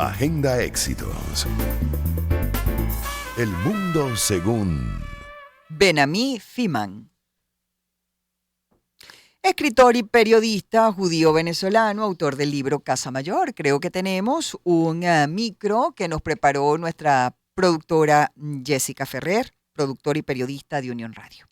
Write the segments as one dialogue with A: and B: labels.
A: Agenda Éxitos. El mundo según
B: Benami Feeman. Escritor y periodista judío venezolano, autor del libro Casa Mayor. Creo que tenemos un micro que nos preparó nuestra productora Jessica Ferrer, productora y periodista de Unión Radio.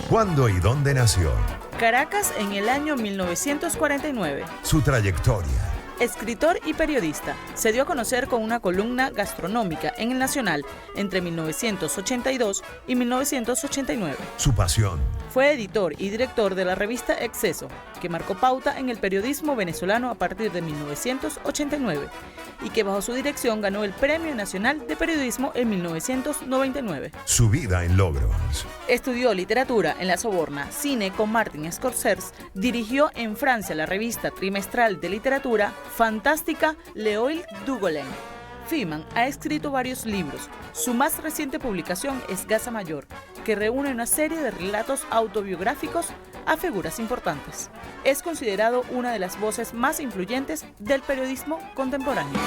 A: ¿Cuándo y dónde nació?
C: Caracas en el año 1949.
A: Su trayectoria.
C: Escritor y periodista. Se dio a conocer con una columna gastronómica en El Nacional entre 1982 y 1989.
A: Su pasión.
C: Fue editor y director de la revista Exceso, que marcó pauta en el periodismo venezolano a partir de 1989 y que bajo su dirección ganó el Premio Nacional de Periodismo en 1999.
A: Su vida en logros.
C: Estudió literatura en la Soborna, cine con Martin Scorsese, dirigió en Francia la revista trimestral de literatura Fantástica L'Oeil du Golem. Feeman ha escrito varios libros. Su más reciente publicación es Casa Mayor, que reúne una serie de relatos autobiográficos a figuras importantes. Es considerado una de las voces más influyentes del periodismo contemporáneo.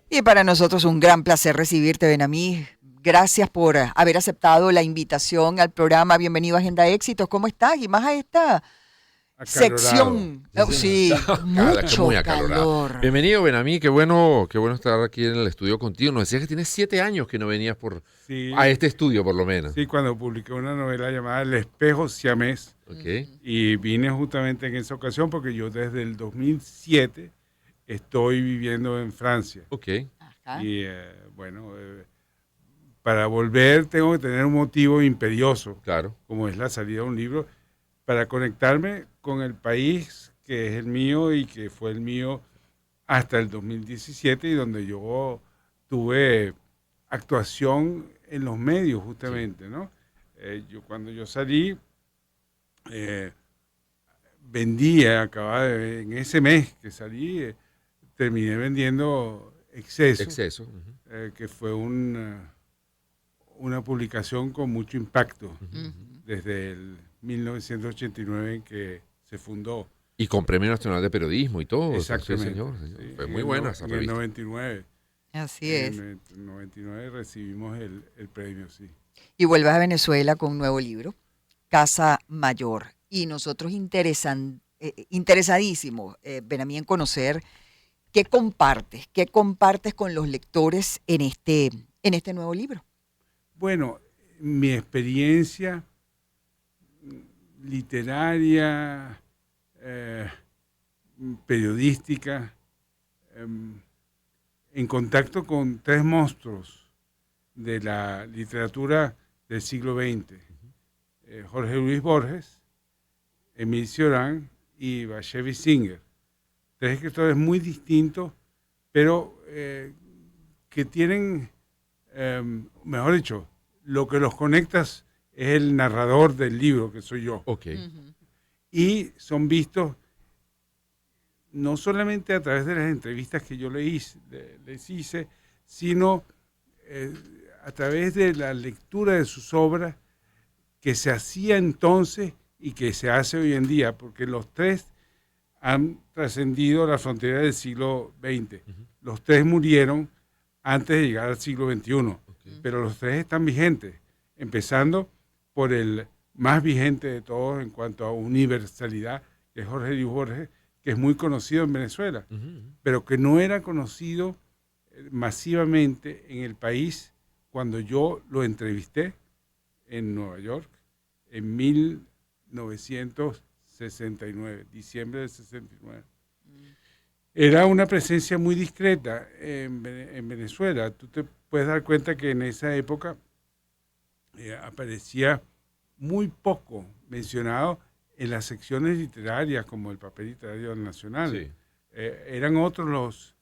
B: Y para nosotros un gran placer recibirte, Benami. Gracias por haber aceptado la invitación al programa. Bienvenido a Agenda Éxitos. ¿Cómo estás? Y más a esta sección. Sí, mucho
D: muy
B: calor.
D: Bienvenido, Benami. Qué bueno estar aquí en el estudio contigo. Nos decías que tienes 7 años que no venías a este estudio, por lo menos.
E: Sí, cuando publiqué una novela llamada El espejo siamés.
D: Okay.
E: Y vine justamente en esa ocasión porque yo desde el 2007 estoy viviendo en Francia.
D: Ok.
B: Ajá.
E: Y para volver tengo que tener un motivo imperioso,
D: Claro.
E: como es la salida de un libro, para conectarme con el país que es el mío y que fue el mío hasta el 2017 y donde yo tuve actuación en los medios justamente, sí. ¿No? Cuando yo salí, en ese mes que salí, terminé vendiendo Exceso.
D: Uh-huh.
E: Que fue una publicación con mucho impacto desde el 1989 en que se fundó.
D: Y con Premio Nacional de Periodismo y todo.
E: Exactamente.
D: Sí, señor.
E: Sí,
D: fue muy buena esa revista.
E: En el 99.
B: Así es.
E: En el 99 recibimos el premio, sí.
B: Y vuelves a Venezuela con un nuevo libro, Casa Mayor. Y nosotros interesadísimos, Benami, en conocer qué compartes con los lectores en este nuevo libro.
E: Bueno, mi experiencia literaria, periodística, en contacto con 3 monstruos de la literatura del siglo XX, Jorge Luis Borges, Émile Cioran y Bashevis Singer. 3 escritores muy distintos, pero que tienen, mejor dicho, lo que los conectas es el narrador del libro, que soy yo.
D: Ok.
B: Uh-huh.
E: Y son vistos no solamente a través de las entrevistas que yo les hice, sino a través de la lectura de sus obras que se hacía entonces y que se hace hoy en día, porque los 3 han trascendido la frontera del siglo XX. Uh-huh. Los 3 murieron antes de llegar al siglo XXI, okay. Pero los 3 están vigentes, empezando por el más vigente de todos en cuanto a universalidad, que es Jorge Luis Borges, que es muy conocido en Venezuela, pero que no era conocido masivamente en el país cuando yo lo entrevisté en Nueva York en 1969, diciembre del 69. Era una presencia muy discreta en Venezuela. Tú te puedes dar cuenta que en esa época aparecía muy poco mencionado en las secciones literarias como el papel literario nacional. Sí. Eran otros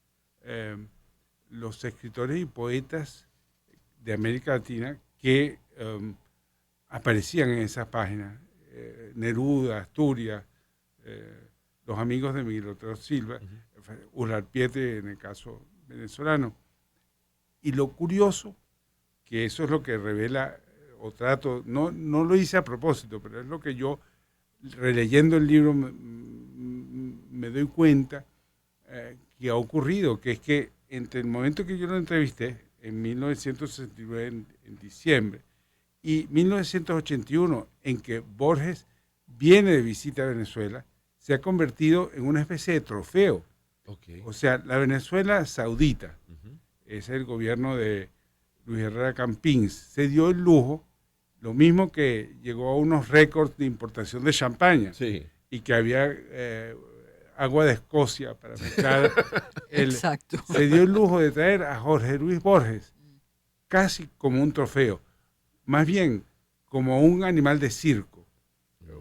E: los escritores y poetas de América Latina que aparecían en esas páginas. Neruda, Asturias, los amigos de Miguel Otero Silva, Urartieta en el caso venezolano. Y lo curioso, que eso es lo que revela o trato, no lo hice a propósito, pero es lo que yo, releyendo el libro, me doy cuenta que ha ocurrido, que es que entre el momento que yo lo entrevisté, en 1969, en diciembre, y 1981, en que Borges viene de visita a Venezuela, se ha convertido en una especie de trofeo.
D: Okay.
E: O sea, la Venezuela saudita, es el gobierno de Luis Herrera Campins, se dio el lujo, lo mismo que llegó a unos récords de importación de champaña,
D: Sí.
E: y que había agua de Escocia para mezclar.
B: Exacto.
E: Se dio el lujo de traer a Jorge Luis Borges casi como un trofeo, más bien como un animal de circo,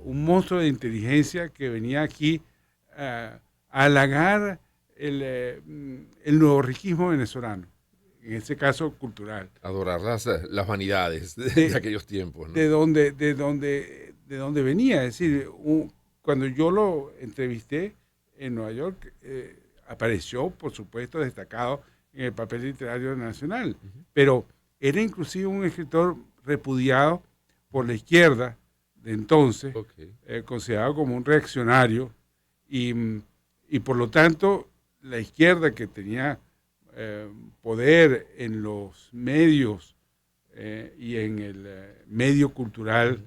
E: un monstruo de inteligencia que venía aquí a halagar el neorriquismo venezolano, en este caso cultural.
D: Adorar las vanidades de aquellos tiempos, ¿no?
E: De donde venía. Es decir, cuando yo lo entrevisté en Nueva York, apareció, por supuesto, destacado en el papel literario nacional, pero era inclusive un escritor repudiado por la izquierda de entonces, considerado como un reaccionario, y por lo tanto la izquierda, que tenía poder en los medios y en el medio cultural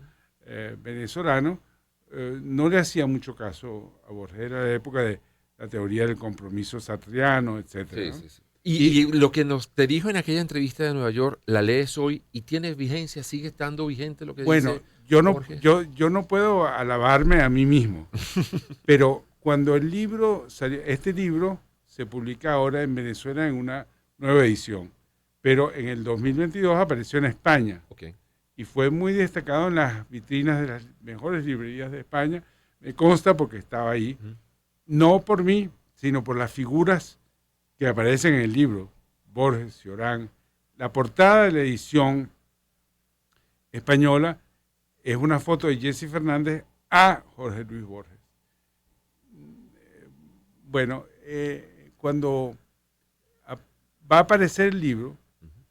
E: venezolano, no le hacía mucho caso a Borges. Era la época de la teoría del compromiso sartreano, etc.
D: Sí,
E: ¿no?
D: sí, sí. Y lo que te dijo en aquella entrevista de Nueva York, la lees hoy y tiene vigencia, sigue estando vigente lo que
E: bueno,
D: dice
E: Borges. Yo no puedo alabarme a mí mismo, pero cuando el libro salió, este libro se publica ahora en Venezuela en una nueva edición, pero en el 2022 apareció en España.
D: Okay.
E: Y fue muy destacado en las vitrinas de las mejores librerías de España. Me consta porque estaba ahí, no por mí, sino por las figuras que aparecen en el libro, Borges, Cioran. La portada de la edición española es una foto de Jesse Fernández a Jorge Luis Borges. Bueno, cuando va a aparecer el libro,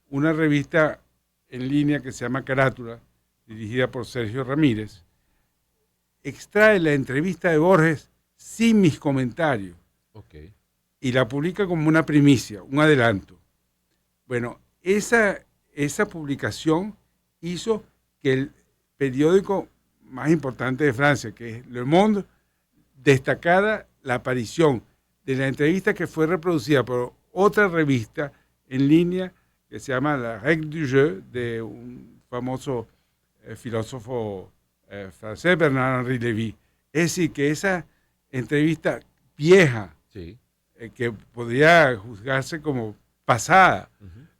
E: una revista en línea que se llama Carátula, dirigida por Sergio Ramírez, extrae la entrevista de Borges sin mis comentarios.
D: Okay.
E: Y la publica como una primicia, un adelanto. Bueno, esa publicación hizo que el periódico más importante de Francia, que es Le Monde, destacara la aparición de la entrevista, que fue reproducida por otra revista en línea que se llama La Règle du Jeu, de un famoso filósofo francés, Bernard-Henri Lévy. Es decir, que esa entrevista vieja,
D: sí,
E: que podría juzgarse como pasada,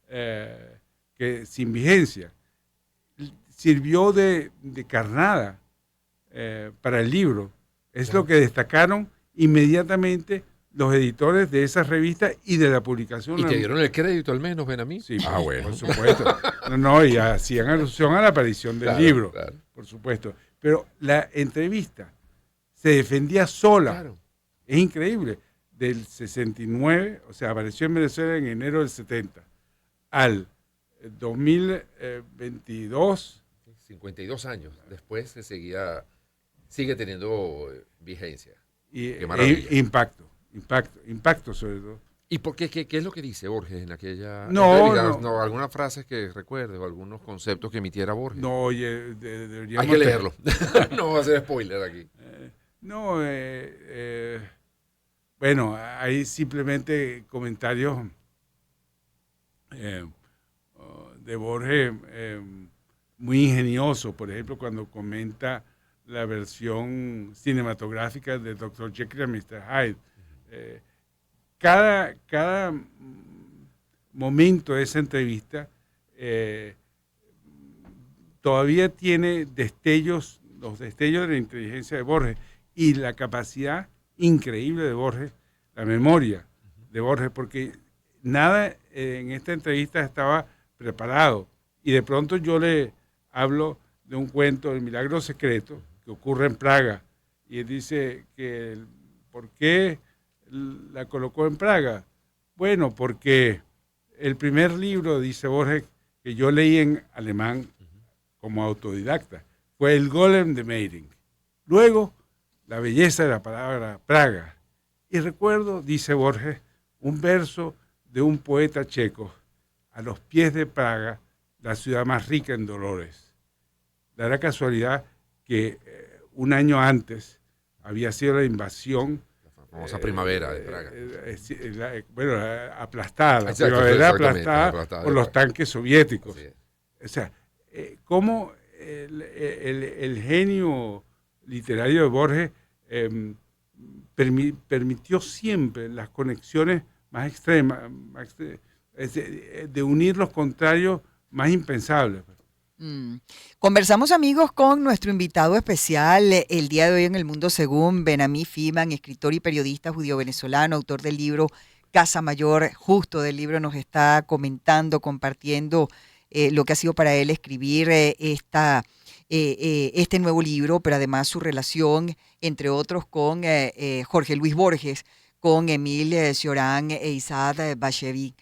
E: que sin vigencia, sirvió de carnada para el libro. Es lo que destacaron inmediatamente los editores de esa revista y de la publicación.
D: ¿Y te dieron el crédito al menos, Benamí?
E: Sí,
D: bueno.
E: por supuesto. No, y hacían alusión a la aparición del libro,
D: claro,
E: por supuesto. Pero la entrevista se defendía sola. Claro. Es increíble. Del 69, o sea, apareció en Venezuela en enero del 70, al 2022.
D: 52 años después sigue teniendo vigencia.
E: Y impacto sobre todo.
D: ¿Y por qué? ¿Qué es lo que dice Borges en aquella
E: entrevista?
D: No, algunas frases que recuerdes o algunos conceptos que emitiera Borges.
E: No, oye, deberíamos...
D: Hay que leerlo. No va a ser spoiler aquí.
E: Bueno, hay simplemente comentarios de Borges muy ingeniosos. Por ejemplo, cuando comenta la versión cinematográfica de Dr. Jekyll y Mr. Hyde. Cada momento de esa entrevista todavía tiene los destellos de la inteligencia de Borges y la capacidad increíble de Borges, la memoria de Borges, porque nada en esta entrevista estaba preparado. Y de pronto yo le hablo de un cuento, El Milagro Secreto, que ocurre en Praga, y él dice que ¿por qué la colocó en Praga? Bueno, porque el primer libro, dice Borges, que yo leí en alemán como autodidacta, fue El Golem de Meiring. Luego, la belleza de la palabra Praga. Y recuerdo, dice Borges, un verso de un poeta checo: a los pies de Praga, la ciudad más rica en dolores. Da la casualidad que un año antes había sido la invasión.
D: La famosa primavera de Praga.
E: Aplastada, la
D: Exacto,
E: primavera
D: exactamente,
E: aplastada por los tanques soviéticos. O sea, cómo el genio literario de Borges permitió siempre las conexiones más extremas, de unir los contrarios más impensables.
B: Conversamos, amigos, con nuestro invitado especial el día de hoy en El Mundo Según, Ben-Ami Friedman, escritor y periodista judío-venezolano, autor del libro Casa Mayor. Justo del libro nos está comentando, compartiendo lo que ha sido para él escribir este nuevo libro, pero además su relación, entre otros, con Jorge Luis Borges, con Emile Cioran e Isaac Bashevis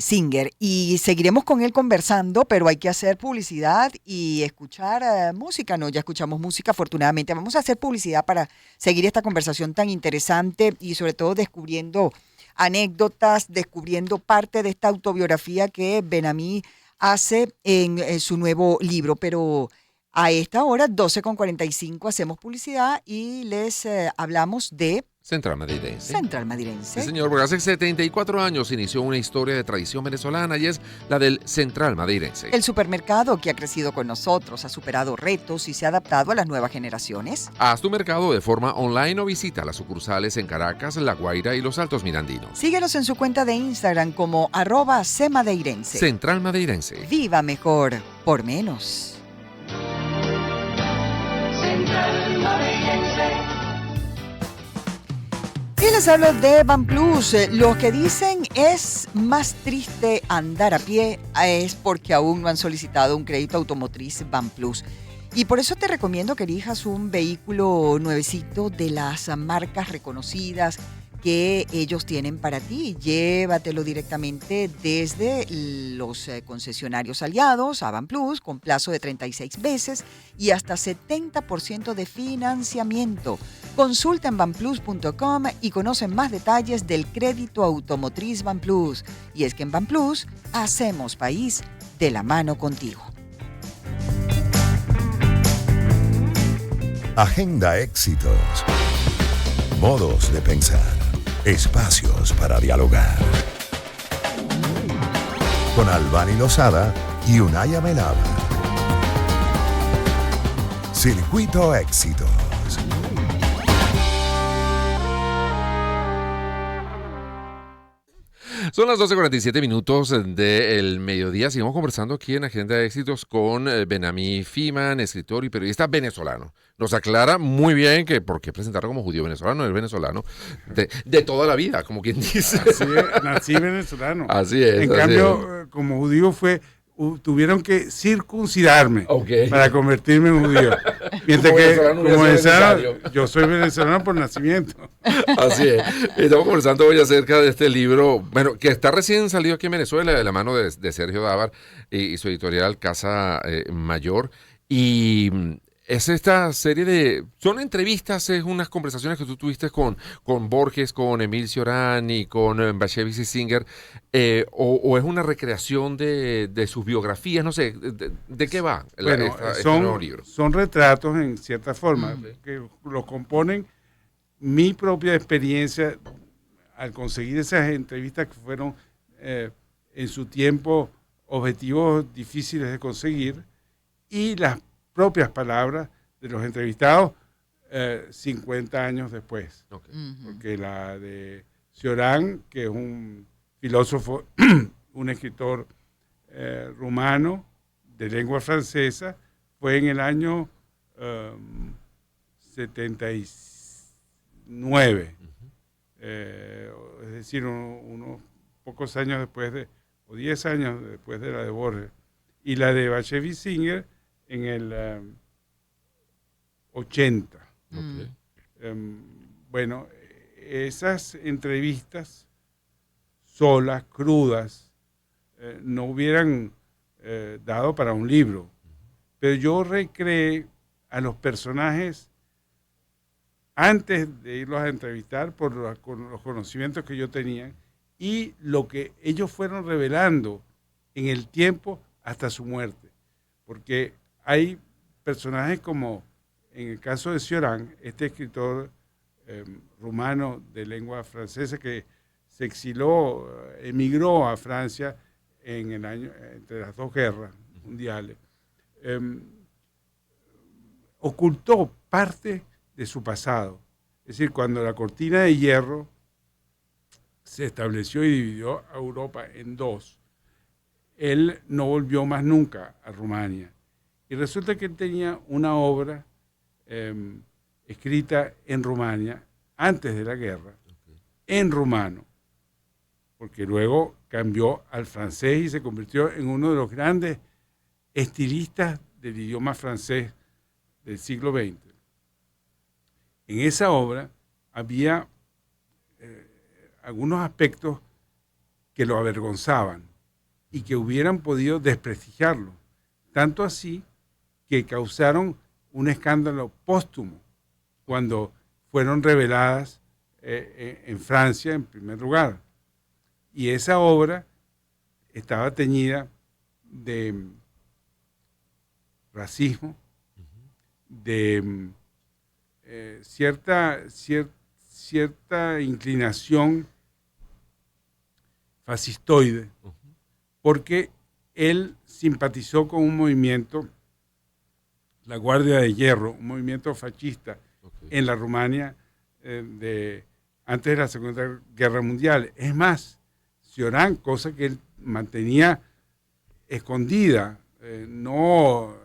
B: Singer. Y seguiremos con él conversando, pero hay que hacer publicidad y escuchar música. No, ya escuchamos música, afortunadamente. Vamos a hacer publicidad para seguir esta conversación tan interesante y sobre todo descubriendo anécdotas, descubriendo parte de esta autobiografía que Ben-Ami hace en su nuevo libro. Pero a esta hora, 12:45, hacemos publicidad y les hablamos de
D: Central Madeirense.
B: Central Madeirense.
D: Sí, señor, porque hace 74 años inició una historia de tradición venezolana y es la del Central Madeirense.
B: El supermercado que ha crecido con nosotros, ha superado retos y se ha adaptado a las nuevas generaciones.
D: Haz tu mercado de forma online o visita las sucursales en Caracas, La Guaira y Los Altos Mirandinos.
B: Síguelos en su cuenta de Instagram como @cmadeirense.
D: Central Madeirense.
B: Viva mejor por menos.
F: Central Madeirense.
B: Y les hablo de Van Plus. Los que dicen es más triste andar a pie es porque aún no han solicitado un crédito automotriz Van Plus. Y por eso te recomiendo que elijas un vehículo nuevecito de las marcas reconocidas que ellos tienen para ti. Llévatelo directamente desde los concesionarios aliados a Van Plus con plazo de 36 meses y hasta 70% de financiamiento. Consulta en vanplus.com y conoce más detalles del crédito automotriz Van Plus. Y es que en Van Plus hacemos país de la mano contigo.
A: Agenda Éxitos. Modos de pensar. Espacios para dialogar. Con Albany Lozada y Unaya Menaba. Circuito Éxitos.
D: Son las 12:47 minutos del mediodía. Seguimos conversando aquí en Agenda de Éxitos con Ben-Ami Friedman, escritor y periodista venezolano. Nos aclara muy bien que por qué presentarlo como judío venezolano, el venezolano de toda la vida, como quien dice.
E: Así es, nací venezolano.
D: Así es.
E: En
D: así
E: cambio,
D: es.
E: como judío tuvieron que circuncidarme para convertirme en judío. Mientras
D: Como
E: que
D: venezolano
E: como
D: hubiera sido
E: venezolano,
D: necesario.
E: yo soy venezolano por nacimiento.
D: Así es. Estamos conversando hoy acerca de este libro, bueno, que está recién salido aquí en Venezuela, de la mano de Sergio Dávar y su editorial Casa Mayor. Y es esta serie son entrevistas, es unas conversaciones que tú tuviste con Borges, con Emile Cioran y con Bashevis Singer, o es una recreación de sus biografías, no sé, ¿de qué va
E: Bueno,
D: este nuevo libro?
E: son retratos en cierta forma, que lo componen mi propia experiencia al conseguir esas entrevistas que fueron en su tiempo objetivos difíciles de conseguir, y las propias palabras de los entrevistados 50 años después.
D: Okay.
E: Porque la de Cioran, que es un filósofo, un escritor rumano de lengua francesa, fue en el año 79. Es decir, unos pocos años después o 10 años después de la de Borges. Y la de Bashevis Singer en el 80.
D: Okay.
E: Bueno, esas entrevistas solas, crudas, no hubieran dado para un libro. Pero yo recreé a los personajes antes de irlos a entrevistar por con los conocimientos que yo tenía y lo que ellos fueron revelando en el tiempo hasta su muerte. Porque hay personajes como, en el caso de Cioran, este escritor rumano de lengua francesa que se exiló, emigró a Francia en el año, entre las dos guerras mundiales, ocultó parte de su pasado. Es decir, cuando la cortina de hierro se estableció y dividió a Europa en dos, él no volvió más nunca a Rumania. Y resulta que él tenía una obra escrita en Rumania antes de la guerra, en rumano, porque luego cambió al francés y se convirtió en uno de los grandes estilistas del idioma francés del siglo XX. En esa obra había algunos aspectos que lo avergonzaban y que hubieran podido desprestigiarlo, tanto así que causaron un escándalo póstumo cuando fueron reveladas en Francia en primer lugar. Y esa obra estaba teñida de racismo, de cierta inclinación fascistoide, porque él simpatizó con un movimiento, la Guardia de Hierro, un movimiento fascista en la Rumania antes de la Segunda Guerra Mundial. Es más, Cioran, cosa que él mantenía escondida, no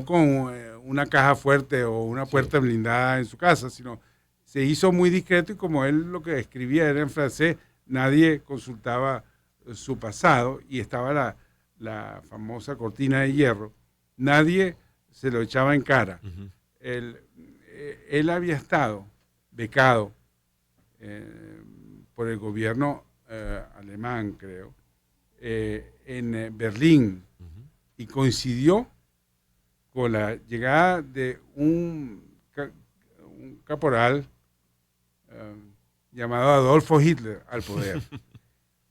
E: con una caja fuerte o una puerta blindada en su casa, sino se hizo muy discreto y como él lo que escribía era en francés, nadie consultaba su pasado y estaba la famosa cortina de hierro, nadie se lo echaba en cara. Él había estado becado por el gobierno alemán, creo, en Berlín, y coincidió con la llegada de un caporal llamado Adolfo Hitler al poder.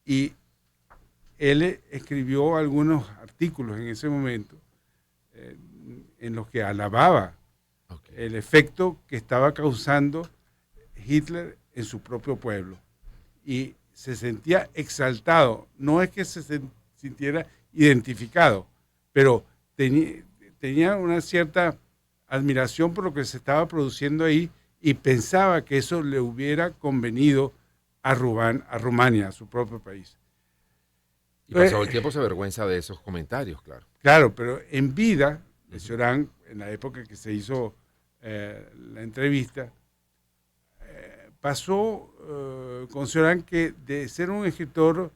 E: Y él escribió algunos artículos en ese momento en los que alababa el efecto que estaba causando Hitler en su propio pueblo. Y se sentía exaltado. No es que se sintiera identificado, pero tenía una cierta admiración por lo que se estaba produciendo ahí y pensaba que eso le hubiera convenido a Rumania, a su propio país.
D: Y pasado el tiempo se avergüenza de esos comentarios, claro.
E: Claro, pero en vida de Cioran, en la época que se hizo la entrevista, pasó con Cioran que de ser un escritor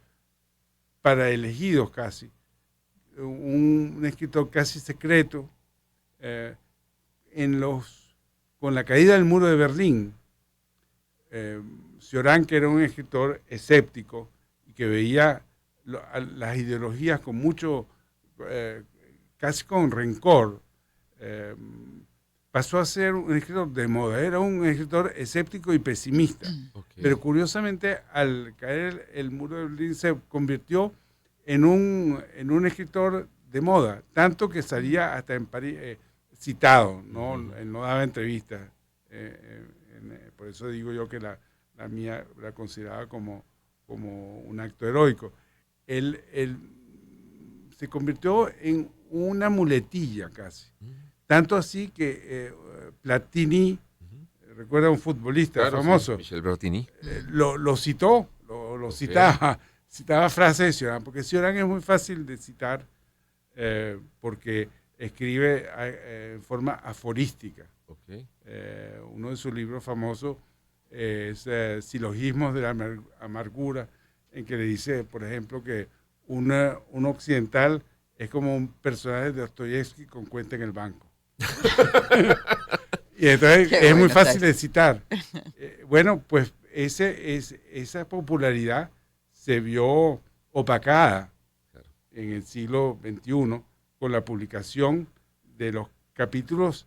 E: para elegidos casi, un escritor casi secreto, con la caída del muro de Berlín, Cioran, que era un escritor escéptico y que veía las ideologías con mucho, casi con rencor, pasó a ser un escritor de moda, era un escritor escéptico y pesimista. Pero curiosamente, al caer el muro de Berlín, se convirtió en un escritor de moda, tanto que salía hasta en París citado, ¿no? Él no daba entrevistas, por eso digo yo que la mía la consideraba como un acto heroico. Él se convirtió en una muletilla casi, tanto así que Platini, recuerda un futbolista famoso,
D: sí, Michel Platini,
E: lo citó, lo citaba frases de Cioran, porque Cioran es muy fácil de citar porque escribe en forma aforística. Uno de sus libros famosos es Silogismos de la Amargura, en que le dice, por ejemplo, que un occidental es como un personaje de Dostoyevsky con cuenta en el banco. Y entonces es muy fácil de citar. Bueno, pues esa popularidad se vio opacada en el siglo XXI con la publicación de los capítulos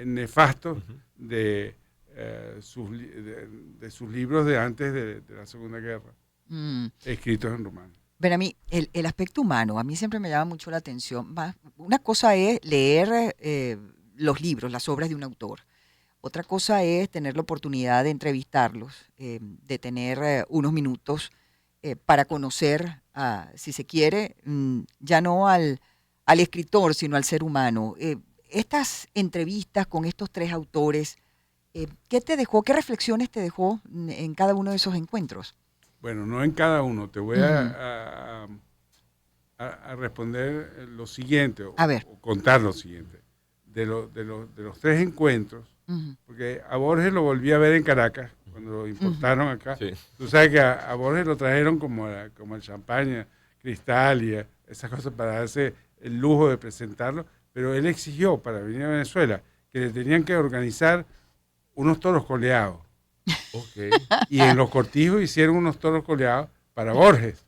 E: nefastos de de sus libros de antes de la Segunda Guerra,
B: Mm.
E: escritos en rumano.
B: Pero a mí, el aspecto humano, a mí siempre me llama mucho la atención. Una cosa es leer los libros, las obras de un autor. Otra cosa es tener la oportunidad de entrevistarlos, de tener unos minutos para conocer, si se quiere, ya no al escritor, sino al ser humano. Estas entrevistas con estos tres autores, ¿qué te dejó, qué reflexiones te dejó en cada uno de esos encuentros?
E: Bueno, no en cada uno. Te voy
B: Ujú.
E: a responder lo siguiente,
B: A ver.
E: o contar lo siguiente. De los tres encuentros,
B: Ujú.
E: porque a Borges lo volví a ver en Caracas, cuando lo importaron acá.
D: Sí.
E: Tú sabes que a Borges lo trajeron como el champaña, cristal y esas cosas para darse el lujo de presentarlo, pero él exigió para venir a Venezuela que le tenían que organizar unos toros coleados.
D: Ok.
E: Y en los cortijos hicieron unos toros coleados para Borges.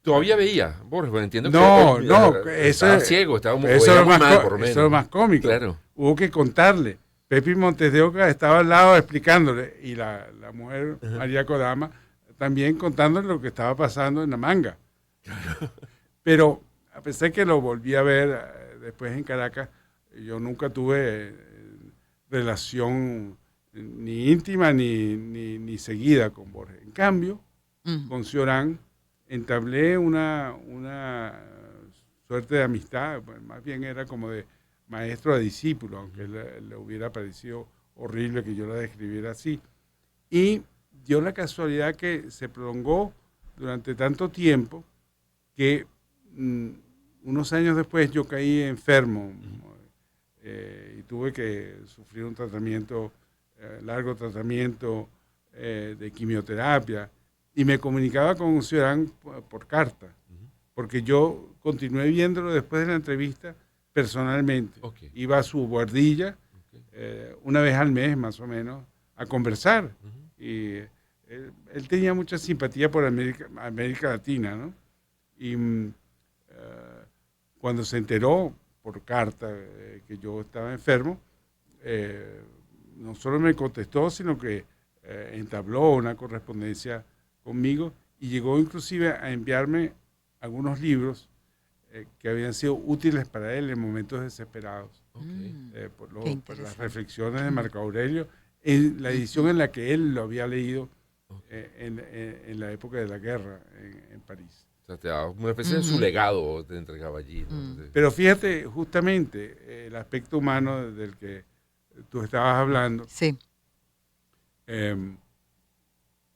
D: Todavía veía, Borges, bueno, entiendo
E: No,
D: que
E: no,
D: estaba
E: eso-
D: ciego, estaba muy,
E: Eso
D: veía
E: es
D: muy
E: lo
D: mal,
E: más,
D: por lo menos.
E: eso es lo más cómico.
D: Claro.
E: Hubo que contarle. Pepi Montes de Oca estaba al lado explicándole, y la mujer María Kodama también contándole lo que estaba pasando en la manga. Pero a pesar que lo volví a ver después en Caracas, yo nunca tuve relación ni íntima ni seguida con Borges. En cambio,
B: Ujú.
E: con Cioran entablé una suerte de amistad, bueno, más bien era como de maestro a discípulo, aunque le hubiera parecido horrible que yo la describiera así. Y dio la casualidad que se prolongó durante tanto tiempo que unos años después yo caí enfermo y tuve que sufrir un tratamiento, largo tratamiento de quimioterapia, y me comunicaba con Cioran por carta, porque yo continué viéndolo después de la entrevista personalmente.
D: Ok.
E: Iba a su guardilla
D: Ok.
E: una vez al mes más o menos a conversar.
D: Ujú.
E: Y él tenía mucha simpatía por América Latina, ¿no? Y cuando se enteró por carta que yo estaba enfermo, no solo me contestó, sino que entabló una correspondencia conmigo y llegó inclusive a enviarme algunos libros que habían sido útiles para él en momentos desesperados,
D: Ok.
E: por
B: Qué
E: las
B: interesante.
E: reflexiones de Marco Aurelio, en la edición en la que él lo había leído en la época de la guerra en París.
D: O sea, te daba una especie de su
B: Ujú.
D: legado, te entregaba allí, ¿no?
B: Mm.
D: Sí.
E: Pero fíjate, justamente, el aspecto humano del que tú estabas hablando,
B: Sí.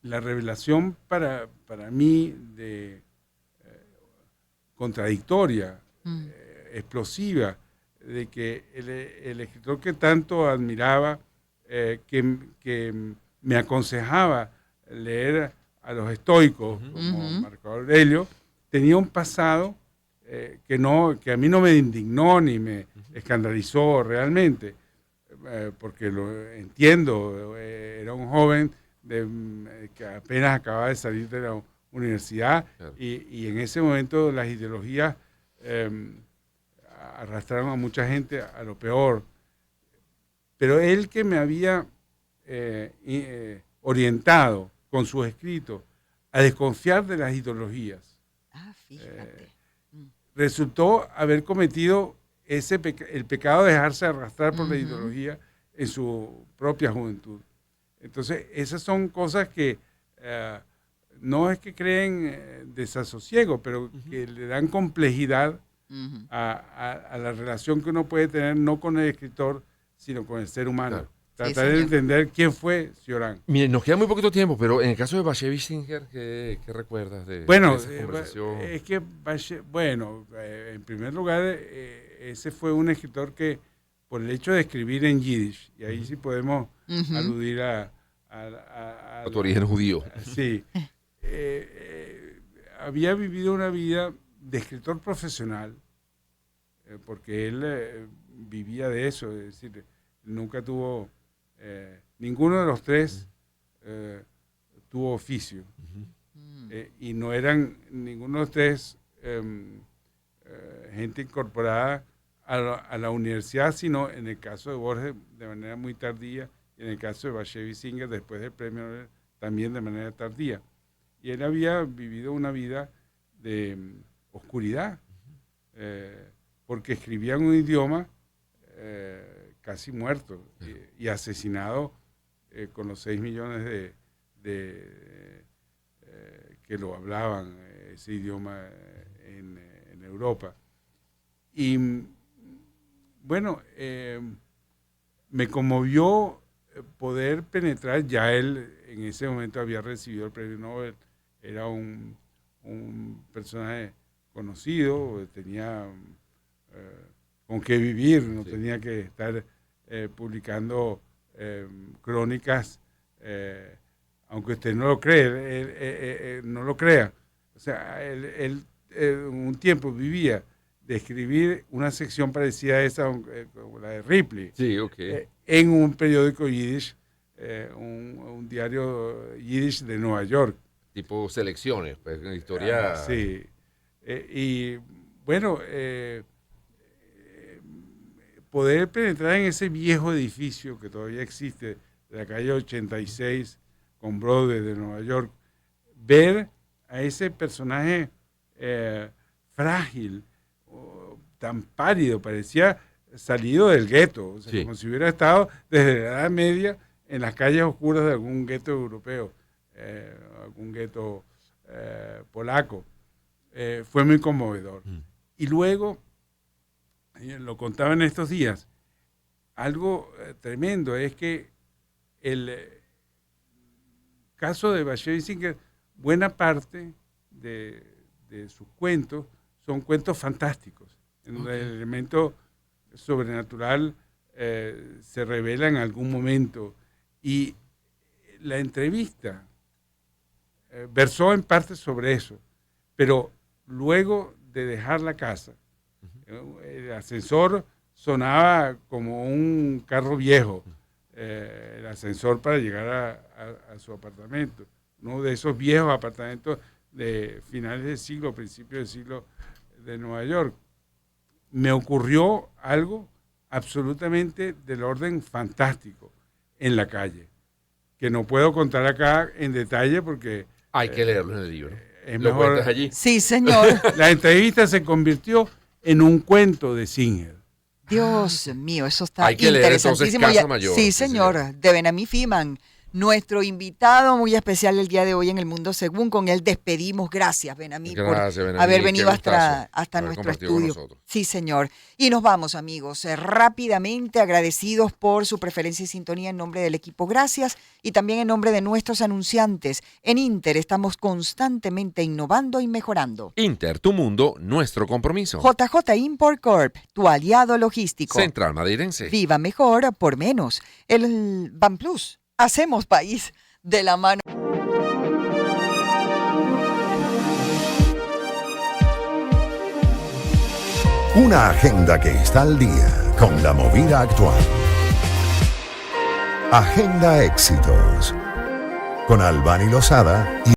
E: la revelación para mí de contradictoria,
B: Mm.
E: explosiva, de que el escritor que tanto admiraba, que me aconsejaba leer a los estoicos,
D: Ujú.
E: como
B: Ujú.
E: Marco Aurelio, tenía un pasado que a mí no me indignó ni me escandalizó realmente, porque lo entiendo, era un joven que apenas acababa de salir de la universidad,
D: Claro.
E: y en ese momento las ideologías arrastraron a mucha gente a lo peor. Pero él, que me había orientado con sus escritos a desconfiar de las ideologías,
B: Fíjate.
E: resultó haber cometido el pecado de dejarse arrastrar por la
B: Ujú.
E: ideología en su propia juventud. Entonces, esas son cosas que no es que creen desasosiego, pero que le dan complejidad
B: Ujú.
E: a la relación que uno puede tener, no con el escritor, sino con el ser humano.
D: Claro.
E: Tratar de
B: señor.
E: entender quién fue Cioran.
D: Miren, nos queda muy poquito tiempo, pero en el caso de Bashevis Singer, ¿qué recuerdas de
E: Bueno,
D: esa conversación?
E: es que, en primer lugar, ese fue un escritor que, por el hecho de escribir en Yiddish, y ahí sí podemos
B: Ujú.
E: aludir a
D: Tu origen judío.
E: Sí, había vivido una vida de escritor profesional, porque él vivía de eso, es decir, nunca tuvo, ninguno de los tres tuvo oficio. Y no eran ninguno de los tres gente incorporada a la universidad, sino en el caso de Borges de manera muy tardía y en el caso de Bashevis Singer, después del premio Nobel, también de manera tardía. Y él había vivido una vida de oscuridad, porque escribía en un idioma casi muerto y asesinado con los 6 millones de que lo hablaban ese idioma en Europa. Y bueno, me conmovió poder penetrar. Ya él en ese momento había recibido el premio Nobel, era un personaje conocido, tenía con qué vivir, no tenía que estar publicando crónicas, aunque usted no lo cree, no lo crea. O sea, él un tiempo vivía de escribir una sección parecida a esa, como la de Ripley,
D: Sí, okay.
E: en un periódico yiddish, un diario yiddish de Nueva York.
D: Tipo selecciones, pues, una historia.
E: Sí. Y bueno, poder penetrar en ese viejo edificio que todavía existe, de la calle 86 con Broadway de Nueva York, ver a ese personaje frágil, tan pálido, parecía salido del gueto, o sea,
D: Sí.
E: como si hubiera estado desde la Edad Media en las calles oscuras de algún gueto europeo, algún gueto polaco. Fue muy conmovedor. Y luego, lo contaba en estos días, algo tremendo es que el caso de Bashevis Singer, buena parte de sus cuentos son cuentos fantásticos, en donde el elemento sobrenatural se revela en algún momento. Y la entrevista versó en parte sobre eso, pero luego de dejar la casa, el ascensor sonaba como un carro viejo, el ascensor para llegar a su apartamento, uno de esos viejos apartamentos de finales del siglo, principios del siglo de Nueva York. Me ocurrió algo absolutamente del orden fantástico en la calle, que no puedo contar acá en detalle porque
D: Hay que leerlo en el libro.
E: es
D: Lo
E: mejor.
D: cuentas allí.
B: Sí, señor.
E: La entrevista se convirtió en un cuento de Singer.
B: Dios mío, eso está
D: Hay que leer entonces
B: interesantísimo.
D: Casa Mayor.
B: Sí,
D: Sí,
B: señor, de Ben-Ami Feeman, nuestro invitado muy especial el día de hoy en El Mundo Según. Con él despedimos. Gracias, Ben-Ami, por
D: Gracias, Ben-Ami,
B: haber
D: qué
B: venido
D: gustazo
B: hasta
D: haber
B: nuestro
D: compartido con
B: estudio.
D: nosotros.
B: Sí, señor. Y nos vamos, amigos, rápidamente agradecidos por su preferencia y sintonía en nombre del equipo. Gracias. Y también en nombre de nuestros anunciantes. En Inter estamos constantemente innovando y mejorando.
D: Inter, tu mundo, nuestro compromiso.
B: JJ Import Corp, tu aliado logístico.
D: Central Madeirense.
B: Viva mejor por menos. El Ban Plus. Hacemos país de la mano.
A: Una agenda que está al día con la movida actual. Agenda Éxitos con Albany Lozada y